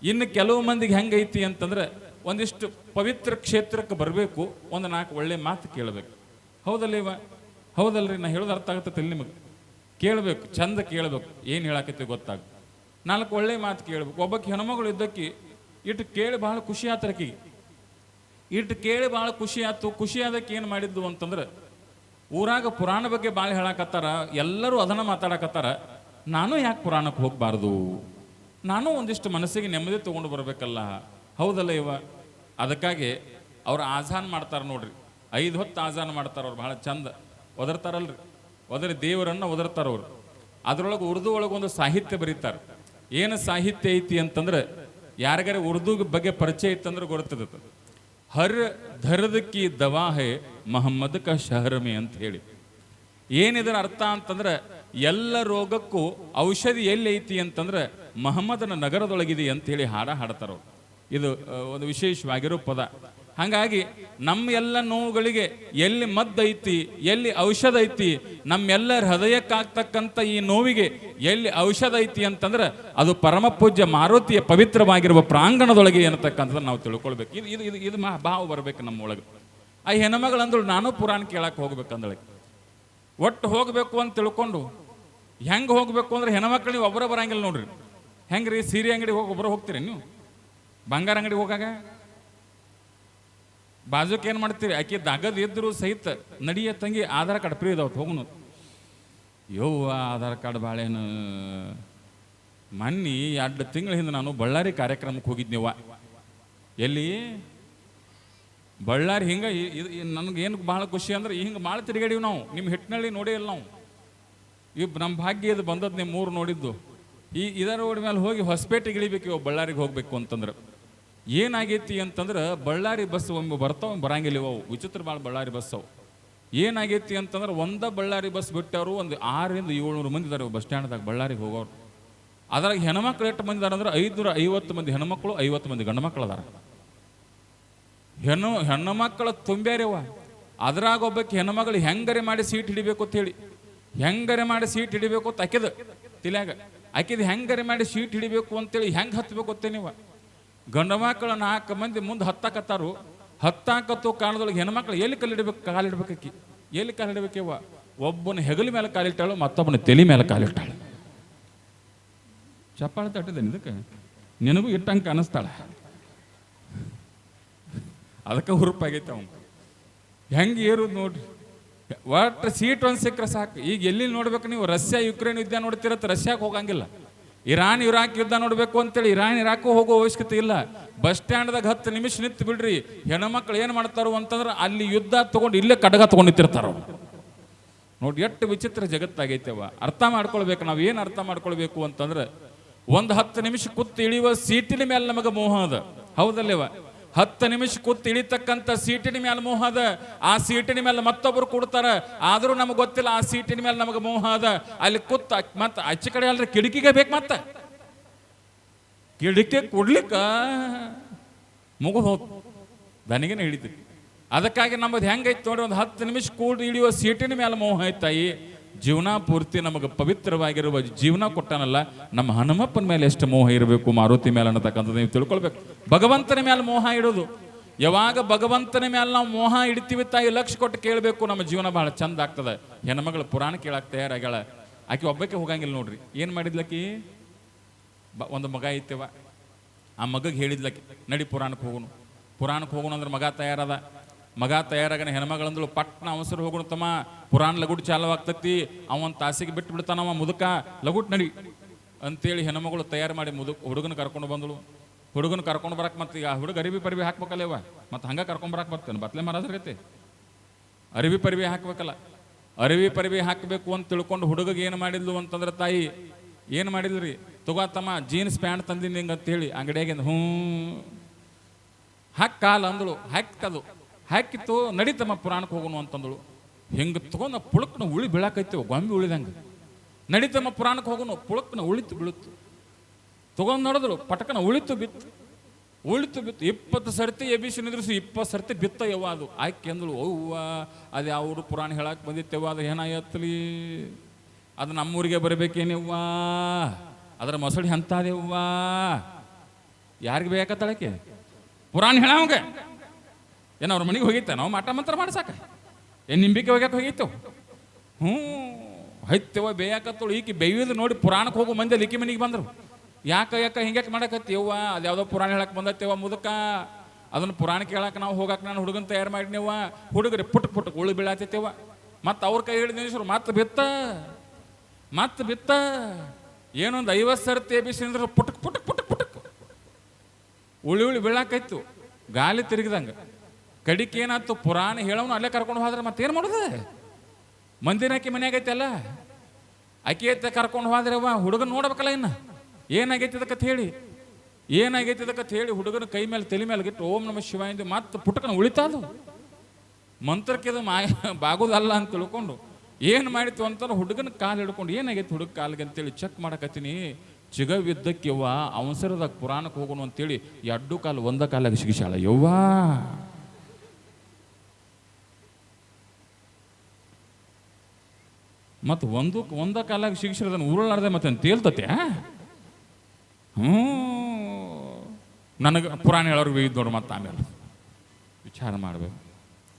ಇನ್ನು ಕೆಲವು ಮಂದಿಗೆ ಹೆಂಗೈತಿ ಅಂತಂದ್ರೆ ಒಂದಿಷ್ಟು ಪವಿತ್ರ ಕ್ಷೇತ್ರಕ್ಕೆ ಬರಬೇಕು, ಒಂದು 4 ಒಳ್ಳೆ ಮಾತು ಕೇಳಬೇಕು. ಹೌದಲ್ಲ ಇವ? ಹೌದಲ್ರಿ? ನಾ ಹೇಳೋದು ಅರ್ಥ ಆಗತ್ತೆ ನಿಮಗೆ? ಕೇಳಬೇಕು, ಚಂದ ಕೇಳಬೇಕು, ಏನು ಹೇಳಾಕತ್ತೀವಿ ಗೊತ್ತಾಗ. 4 ಒಳ್ಳೆ ಮಾತು ಕೇಳಬೇಕು. ಒಬ್ಬಕ್ಕೆ ಹೆಣ್ಮಗಳು ಇದ್ದಕ್ಕೆ ಇಟ್ಟು ಕೇಳಿ ಭಾಳ ಖುಷಿ ಆತರಕಿ. ಇಟ್ಟು ಕೇಳಿ ಭಾಳ ಖುಷಿ ಆಯ್ತು. ಖುಷಿ ಆದಕ್ಕೆ ಏನು ಮಾಡಿದ್ದು ಅಂತಂದ್ರೆ, ಊರಾಗ ಪುರಾಣ ಬಗ್ಗೆ ಭಾಳ ಹೇಳಾಕತ್ತಾರ, ಎಲ್ಲರೂ ಅದನ್ನು ಮಾತಾಡಕತ್ತಾರ. ನಾನು ಯಾಕೆ ಪುರಾಣಕ್ಕೆ ಹೋಗಬಾರ್ದು? ನಾನು ಒಂದಿಷ್ಟು ಮನಸ್ಸಿಗೆ ನೆಮ್ಮದಿ ತೊಗೊಂಡು ಬರಬೇಕಲ್ಲ. ಹೌದಲ್ಲ ಇವ? ಅದಕ್ಕಾಗಿ ಅವ್ರು ಆಜಾನ್ ಮಾಡ್ತಾರೆ ನೋಡ್ರಿ, 5 ಹೊತ್ತು ಆಜಾನ್ ಮಾಡ್ತಾರೆ ಅವ್ರು. ಭಾಳ ಚಂದ ಒದರ್ತಾರಲ್ರಿ, ಒದರಿ ದೇವರನ್ನು ಒದರ್ತಾರವ್ರು. ಅದರೊಳಗೆ ಉರ್ದು ಒಳಗೆ ಒಂದು ಸಾಹಿತ್ಯ ಬರೀತಾರೆ. ಏನು ಸಾಹಿತ್ಯ ಐತಿ ಅಂತಂದ್ರೆ, ಯಾರಿಗಾರ ಉರ್ದು ಬಗ್ಗೆ ಪರಿಚಯ ಇತ್ತಂದ್ರೆ ಗೊತ್ತದ. ಹರ್ ಧರ್ದ್ ಕಿ ದವಾ ಹೇ ಮೊಹಮ್ಮದ್ ಕ ಶಹರ್ ಮೇ ಅಂತ ಹೇಳಿ. ಏನಿದರ ಅರ್ಥ ಅಂತಂದ್ರೆ, ಎಲ್ಲ ರೋಗಕ್ಕೂ ಔಷಧಿ ಎಲ್ಲಿ ಐತಿ ಅಂತಂದ್ರೆ ಮಹಮ್ಮದನ ನಗರದೊಳಗಿದೆ ಅಂತ ಹೇಳಿ ಹಾಡ್ತಾರ. ಇದು ಒಂದು ವಿಶೇಷವಾಗಿರೋ ಪದ. ಹಾಗಾಗಿ ನಮ್ಮ ಎಲ್ಲ ನೋವುಗಳಿಗೆ ಎಲ್ಲಿ ಮದ್ದೈತಿ, ಎಲ್ಲಿ ಔಷಧ ಐತಿ, ನಮ್ಮೆಲ್ಲರ ಹೃದಯಕ್ಕಾಗ್ತಕ್ಕಂಥ ಈ ನೋವಿಗೆ ಎಲ್ಲಿ ಔಷಧ ಐತಿ ಅಂತಂದ್ರೆ ಅದು ಪರಮ ಪೂಜ್ಯ ಮಾರುತಿಯ ಪವಿತ್ರವಾಗಿರುವ ಪ್ರಾಂಗಣದೊಳಗೆ ಅನ್ನತಕ್ಕಂಥದ್ದು ನಾವು ತಿಳ್ಕೊಳ್ಬೇಕು. ಇದು ಇದು ಇದು ಇದು ಭಾವ ಬರ್ಬೇಕು ನಮ್ಮೊಳಗೆ. ಆ ಹೆಣ್ಮಗಳಂದ್ರು ನಾನು ಪುರಾಣ ಕೇಳಕ್ಕೆ ಹೋಗ್ಬೇಕಂದಳೆ. ಒಟ್ಟು ಹೋಗಬೇಕು ಅಂತ ತಿಳ್ಕೊಂಡು ಹೆಂಗೆ ಹೋಗ್ಬೇಕು ಅಂದ್ರೆ, ಹೆಣ್ಮಕ್ಳು ನೀವು ಒಬ್ಬರ ಬರಂಗಿಲ್ಲ ನೋಡ್ರಿ. ಹೆಂಗ್ರಿ? ಸೀರೆ ಅಂಗಡಿ ಹೋಗಿ ಒಬ್ಬರು ಹೋಗ್ತೀರಿ ನೀವು? ಬಂಗಾರ ಅಂಗಡಿ ಹೋಗಾಗ ಬಾಜುಕ್ ಏನು ಮಾಡ್ತೀರಿ? ಆಕೆ ದಗದ್ ಇದ್ರು ಸಹಿತ ನಡಿಯ ತಂಗಿ ಆಧಾರ್ ಕಾರ್ಡ್ ಫ್ರೀ ಇದಾವತ್ತು ಹೋಗುನು. ಯವ್ವ ಆಧಾರ್ ಕಾರ್ಡ್ ಬಾಳೇನು. ಮೊನ್ನೆ 2 ತಿಂಗಳ ಹಿಂದೆ ನಾನು ಬಳ್ಳಾರಿ ಕಾರ್ಯಕ್ರಮಕ್ಕೆ ಹೋಗಿದ್ನಿವ. ಎಲ್ಲಿ? ಬಳ್ಳಾರಿ. ಹಿಂಗೆ ನನಗೆ ಏನು ಭಾಳ ಖುಷಿ ಅಂದ್ರೆ, ಹಿಂಗೆ ಭಾಳ ತಿರುಗಾಡಿವಿ ನಾವು. ನಿಮ್ಮ ಹಿಟ್ನಳ್ಳಿ ನೋಡೇ ಇಲ್ಲ ನಾವು. ನಮ್ಮ ಭಾಗ್ಯ ಇದು ಬಂದದ್ದು ನಿಮ್ಮ ಊರು ನೋಡಿದ್ದು. ಇದರ ರೋಡ್ ಮೇಲೆ ಹೋಗಿ ಹೊಸಪೇಟೆಗೆ ಇಳಿಬೇಕು ಇವಾಗ ಬಳ್ಳಾರಿಗೆ ಹೋಗ್ಬೇಕು ಅಂತಂದ್ರೆ. ಏನಾಗೈತಿ ಅಂತಂದ್ರೆ, ಬಳ್ಳಾರಿ ಬಸ್ ಒಮ್ಮೆ ಬರ್ತಾವ, ಬರಂಗಿಲ್ಲ ಅವು. ವಿಚಿತ್ರ ಭಾಳ ಬಳ್ಳಾರಿ ಬಸ್ ಅವು. ಏನಾಗೈತಿ ಅಂತಂದ್ರೆ, ಬಳ್ಳಾರಿ ಬಸ್ ಬಿಟ್ಟವರು ಒಂದು 600 to 700 ಮಂದಿ ಇದ್ದಾರೆ ಬಸ್ ಸ್ಟ್ಯಾಂಡ್ದಾಗ ಬಳ್ಳಾರಿಗೆ ಹೋಗೋರು. ಅದ್ರಾಗ ಹೆಣ್ಮಕ್ಳು ಎಷ್ಟು ಮಂದಿ ಇದಾರೆ ಅಂದ್ರೆ 550 ಮಂದಿ ಹೆಣ್ಮಕ್ಳು, 50 ಮಂದಿ ಗಂಡು ಮಕ್ಕಳು ಅದಾರ. ಹೆಣ್ಣು ಮಕ್ಕಳು ತುಂಬ್ಯಾರವ. ಅದ್ರಾಗ ಒಬ್ಬಕ್ಕೆ ಹೆಣ್ಮಗಳು ಹೆಂಗರೆ ಮಾಡಿ ಸೀಟ್ ಹಿಡಿಬೇಕು ಅಂತ ಹೇಳಿ, ಹೆಂಗರೆ ಮಾಡಿ ಸೀಟ್ ಹಿಡಿಬೇಕು ಅಂತ ಆಕಿದ ತಿಲ್ಯಾಗ. ಆಕಿದ ಹೆಂಗರೆ ಮಾಡಿ ಸೀಟ್ ಹಿಡಿಬೇಕು ಅಂತೇಳಿ ಹೆಂಗೆ ಹತ್ಬೇಕು ಅಂತೇ ನೀವು. ಗಂಡು ಮಕ್ಕಳು 4 ಮಂದಿ ಮುಂದೆ ಹತ್ತಾಕತ್ತಾರು. ಹತ್ತಾಕತ್ತು ಕಾಲದೊಳಗೆ ಹೆಣ್ಮಕ್ಳು ಎಲ್ಲಿ ಕಾಲಿಡ್ಬೇಕು ಆಕಿ ಎಲ್ಲಿ ಕಾಲಿಡ್ಬೇಕವ್ವ? ಒಬ್ಬನ ಹೆಗಲ ಮೇಲೆ ಕಾಲಿಟ್ಟಾಳು, ಮತ್ತೊಬ್ಬನ ತಲೆ ಮೇಲೆ ಕಾಲಿಟ್ಟಾಳು. ಚಪ್ಪಾಳೆ ತಟ್ಟಿದ್ದೇನೆ ಇದಕ್ಕೆ, ನಿನಗೂ ಇಟ್ಟಂಗೆ ಅನಿಸ್ತಾಳೆ. ಅದಕ್ಕೆ ಹುರುಪಾಗೈತೆ ಅವನು. ಹೆಂಗೆ ಏರುದು ನೋಡ್ರಿ. ಒಟ್ಟು ಸೀಟ್ ಒಂದು ಸಿಕ್ಕರೆ ಸಾಕು. ಈಗ ಎಲ್ಲಿ ನೋಡ್ಬೇಕು ನೀವು? ರಷ್ಯಾ ಯುಕ್ರೇನ್ ಯುದ್ಧ ನೋಡ್ತಿರತ್ತೆ, ರಷ್ಯಾಕ್ಕೆ ಹೋಗಂಗಿಲ್ಲ. ಇರಾನ್ ಇರಾಕ್ ಯುದ್ಧ ನೋಡ್ಬೇಕು ಅಂತೇಳಿ ಇರಾನ್ ಇರಾಕು ಹೋಗೋ ಅವಶ್ಯಕತೆ ಇಲ್ಲ. ಬಸ್ ಸ್ಟ್ಯಾಂಡ್ದಾಗ 10 ನಿಮಿಷ ನಿಂತು ಬಿಡ್ರಿ. ಹೆಣ್ಮಕ್ಳು ಏನು ಮಾಡ್ತಾರೋ ಅಂತಂದ್ರೆ, ಅಲ್ಲಿ ಯುದ್ಧ ತಗೊಂಡು ಇಲ್ಲೇ ಕಡಗ ತಗೊಂಡು ನಿಂತಿರ್ತಾರ ನೋಡಿ. ಎಷ್ಟು ವಿಚಿತ್ರ ಜಗತ್ತಾಗೈತೆವ. ಅರ್ಥ ಮಾಡ್ಕೊಳ್ಬೇಕು. ನಾವು ಏನು ಅರ್ಥ ಮಾಡ್ಕೊಳ್ಬೇಕು ಅಂತಂದ್ರೆ, ಒಂದು 10 ನಿಮಿಷ ಕೂತು ಇಳಿಯುವ ಸೀಟಿನ ಮೇಲೆ ನಮಗೆ ಮೋಹ ಅದ. ಹೌದಲ್ಲೇವ? 10 ನಿಮಿಷ ಕೂತು ಇಳಿತಕ್ಕಂಥ ಸೀಟಿನ ಮೇಲೆ ಮೋಹ ಅದ. ಆ ಸೀಟಿನ ಮೇಲೆ ಮತ್ತೊಬ್ಬರು ಕೊಡ್ತಾರ, ಆದರೂ ನಮಗೆ ಗೊತ್ತಿಲ್ಲ ಆ ಸೀಟಿನ ಮೇಲೆ ನಮಗೆ ಮೋಹ ಅದ. ಅಲ್ಲಿ ಕೂತ್ ಮತ್ತೆ ಆಚೆ ಕಡೆ ಅಲ್ರಿ ಕಿಟಕಿಗೆ ಬೇಕು. ಮತ್ತೆ ಕಿಟಕಿ ಕೊಡ್ಲಿಕ್ಕ ಮುಗಿದು ಹೋದ್ ದನಿಗೇನೆ ಹಿಡಿತೀವಿ. ಅದಕ್ಕಾಗಿ ನಮ್ಮದು ಹೆಂಗೈತೆ ನೋಡಿ, ಒಂದು 10 ನಿಮಿಷ ಕೂಡಿ ಇಳಿಯುವ ಸೀಟಿನ ಮೇಲೆ ಮೋಹ ಐತಾಯಿ. ಜೀವನ ಪೂರ್ತಿ ನಮಗೆ ಪವಿತ್ರವಾಗಿರುವ ಜೀವನ ಕೊಟ್ಟನಲ್ಲ, ನಮ್ಮ ಹನುಮಪ್ಪನ ಮೇಲೆ ಎಷ್ಟು ಮೋಹ ಇರಬೇಕು, ಮಾರುತಿ ಮೇಲೆ ಅನ್ನತಕ್ಕಂಥದ್ದು ನೀವು ತಿಳ್ಕೊಳ್ಬೇಕು. ಭಗವಂತನ ಮೇಲೆ ಮೋಹ ಇಡೋದು. ಯಾವಾಗ ಭಗವಂತನ ಮೇಲೆ ನಾವು ಮೋಹ ಇಡ್ತೀವಿ ತಾಯಿ, ಲಕ್ಷ ಕೊಟ್ಟು ಕೇಳಬೇಕು, ನಮ್ಮ ಜೀವನ ಬಹಳ ಚಂದ ಆಗ್ತದೆ. ಹೆಣ್ಮಗಳು ಪುರಾಣ ಕೇಳಕ್ಕೆ ತಯಾರಾಗ್ಯಾಳ. ಆಕೆ ಒಬ್ಬಕ್ಕೆ ಹೋಗಂಗಿಲ್ಲ ನೋಡ್ರಿ. ಏನು ಮಾಡಿದ್ಲಕ್ಕಿ? ಒಂದು ಮಗ ಐತೆವ. ಆ ಮಗಗೆ ಹೇಳಿದ್ಲಕ್ಕಿ, ನಡಿ ಪುರಾಣಕ್ಕೆ ಹೋಗೋಣ ಅಂದ್ರೆ ಮಗ ತಯಾರದ. ಮಗ ತಯಾರಾಗನ ಹೆಣ್ಮಗಳಂದಳು, ಪಟ್ನ ಅವಸರ ಹೋಗೋಣ ತಮ್ಮ, ಪುರಾಣ ಲಗುಟ್ ಚಾಲು ಆಗ್ತತಿ, ಅವನ್ ತಾಸಿಗೆ ಬಿಟ್ಟು ಬಿಡ್ತಾನವ ಮುದುಕ, ಲಗುಟ್ ನಡಿ ಅಂತೇಳಿ ಹೆಣ್ಮಗಳು ತಯಾರು ಮಾಡಿ ಹುಡುಗನ ಕರ್ಕೊಂಡು ಬಂದಳು. ಹುಡುಗನ ಕರ್ಕೊಂಡು ಬರಕ್ಕೆ ಮತ್ತೆ ಈಗ ಹುಡುಗ ಅರಿವಿ ಪರಿವಿ ಹಾಕ್ಬೇಕಲ್ಲವ, ಮತ್ತೆ ಹಂಗೆ ಕರ್ಕೊಂಬರಕ್ಕೆ ಬರ್ತೇನೆ ಬತ್ಲೆ ಮರಾಜರ್ಗೈತಿ. ಅರಿವಿ ಪರಿವಿ ಹಾಕ್ಬೇಕಲ್ಲ, ಅರಿವಿ ಪರಿವಿ ಹಾಕಬೇಕು ಅಂತ ತಿಳ್ಕೊಂಡು ಹುಡುಗಗೆ ಏನು ಮಾಡಿದ್ಲು ಅಂತಂದ್ರೆ, ತಾಯಿ ಏನು ಮಾಡಿದ್ರಿ, ತಗೋತಮ್ಮ ಜೀನ್ಸ್ ಪ್ಯಾಂಟ್ ತಂದಿನಿ ಹಿಂಗೆ ಅಂತೇಳಿ ಅಂಗಡಿಯಾಗಿಂದ ಹಾಕಿ ಕಾಲ ಅಂದಳು. ಹಾಕಿತದು ಹಾಕಿತ್ತು, ನಡೀತಮ್ಮ ಪುರಾಣಕ್ಕೆ ಹೋಗೋಣ ಅಂತಂದಳು. ಹಿಂಗೆ ತಗೊಂಡು ಪುಳಕ್ನ ಉಳಿ ಬೀಳಾಕೈತಿ, ಗೊಂಬೆ ಉಳಿದಂಗೆ. ನಡೀತಮ್ಮ ಪುರಾಣಕ್ಕೆ ಹೋಗೋಣ, ಪುಳಕ್ನ ಉಳಿತು ಬೀಳುತ್ತು. ತಗೊಂಡು ನೋಡಿದ್ರು, ಪಟಕನ ಉಳಿತು ಬಿತ್ತು. 20 ಸರ್ತಿ ಎಬಿಸಿ ನಿದ್ರಿಸಿ 20 ಸರ್ತಿ ಬಿತ್ತ ಯವ್ವ. ಅದು ಆಕೆ ಅಂದಳು, ಅವ್ವ ಅದು ಯಾವ ಪುರಾಣ ಹೇಳಕ್ಕೆ ಬಂದಿತ್ತವ್ವ, ಅದು ಏನಾಯತ್ಲಿ, ಅದು ನಮ್ಮೂರಿಗೆ ಬರಬೇಕೇನವ್ವ, ಅದರ ಮೊಸಳಿ ಅಂತದೇವ್ವ. ಯಾರಿಗೆ ಬೇಕತ್ತಾಳಕ್ಕೆ ಪುರಾಣ ಹೇಳವಂಗ ಏನು ಅವ್ರ ಮನೆಗೆ ಹೋಗಿತ್ತ ನಾವು ಮಾಟ ಮಂತ್ರ ಮಾಡ್ಸಾಕ ಏನು ನಿಂಬಿಕೆ ಹೋಗ್ಯಾಕ ಹೋಗಿತ್ತು ಹೈತ್ಯವ ಬೇಯಾಕತ್ತಳು ಈಕಿ ಬೇಯೋದು ನೋಡಿ ಪುರಾಣಕ್ಕೆ ಹೋಗೋ ಮಂದಿ ಲಿಕ್ಕಿ ಮನೆಗೆ ಬಂದರು ಯಾಕೆ ಹಿಂಗ್ಯಾಕೆ ಮಾಡಕತ್ತಿ ಯವ್ವ ಅದು ಯಾವುದೋ ಪುರಾಣ ಹೇಳಕ್ಕೆ ಬಂದತ್ತೇವ ಮುದಕ ಅದನ್ನು ಪುರಾಣ ಕೇಳಕ್ಕೆ ನಾವು ಹೋಗಕ್ಕೆ ನಾನು ಹುಡುಗನ ತಯಾರು ಮಾಡಿನೇವ ಹುಡುಗರಿ ಪುಟ್ ಉಳಿ ಬೀಳಾತೈತೇವ ಮತ್ತು ಅವ್ರ ಕೈ ಹಿಡಿದ ನಿಮಿಷರು ಮತ್ತೆ ಬಿತ್ತ ಏನೊಂದು 50 ಸರ್ತಿ ಎಬಿಸಿ ಅಂದ್ರೆ ಪುಟಕ್ ಉಳಿ ಬೀಳಾಕೈತು ಗಾಲಿ ತಿರುಗಿದಂಗೆ ಕಡಿಕೆ ಏನಾಯ್ತು ಪುರಾಣ ಹೇಳೋನು ಅಲ್ಲೇ ಕರ್ಕೊಂಡು ಹೋದ್ರೆ ಮತ್ತೇನು ಮಾಡೋದು ಮಂದಿನ ಆಕಿ ಮನೆಯಾಗೈತೆ ಅಲ್ಲ ಆಕಿ ಐತೆ ಕರ್ಕೊಂಡು ಹೋದ್ರೆ ಅವ ಹುಡುಗನ ನೋಡ್ಬೇಕಲ್ಲ ಇನ್ನು ಏನಾಗೈತಿ ಅದಕ್ಕೆ ಹೇಳಿ ಹುಡುಗನ ಕೈ ಮೇಲೆ ತಲೆ ಮೇಲೆ ಗಿಟ್ಟು ಓಂ ನಮ ಶಿವಾಯ ಮತ್ತೆ ಪುಟಕನ ಉಳಿತಾದು ಮಂತ್ರಕ್ಕಿದು ಬಾಗೋದಲ್ಲ ಅಂತ ತಿಳ್ಕೊಂಡು ಏನು ಮಾಡಿತ್ತು ಅಂತ ಹುಡುಗನ ಕಾಲು ಹಿಡ್ಕೊಂಡು ಏನಾಗೈತಿ ಹುಡುಗ ಕಾಲಿಗೆ ಅಂತೇಳಿ ಚೆಕ್ ಮಾಡಕತ್ತೀನಿ ಚಿಗವಿದ್ದಕ್ಕೆ ಯವ್ವ ಅವಸರದಾಗ ಪುರಾಣಕ್ಕೆ ಹೋಗೋಣ ಅಂತೇಳಿ 2 ಕಾಲು ಒಂದ ಕಾಲಾಗ ಸಿಗಿಸಾಳ ಯವ್ವಾ ಮತ್ತು ಒಂದ ಕಾಲಾಗ ಸಿಗಿಸಿರೋದನ್ನು ಉರುಳಾಡ್ದೆ ಮತ್ತೆ ತೇಲ್ತತೆ ನನಗೆ ಪುರಾಣ ಹೇಳೋರು ಇದ್ದು ನೋಡು ಮತ್ತೆ ಆಮೇಲೆ ವಿಚಾರ ಮಾಡಬೇಕು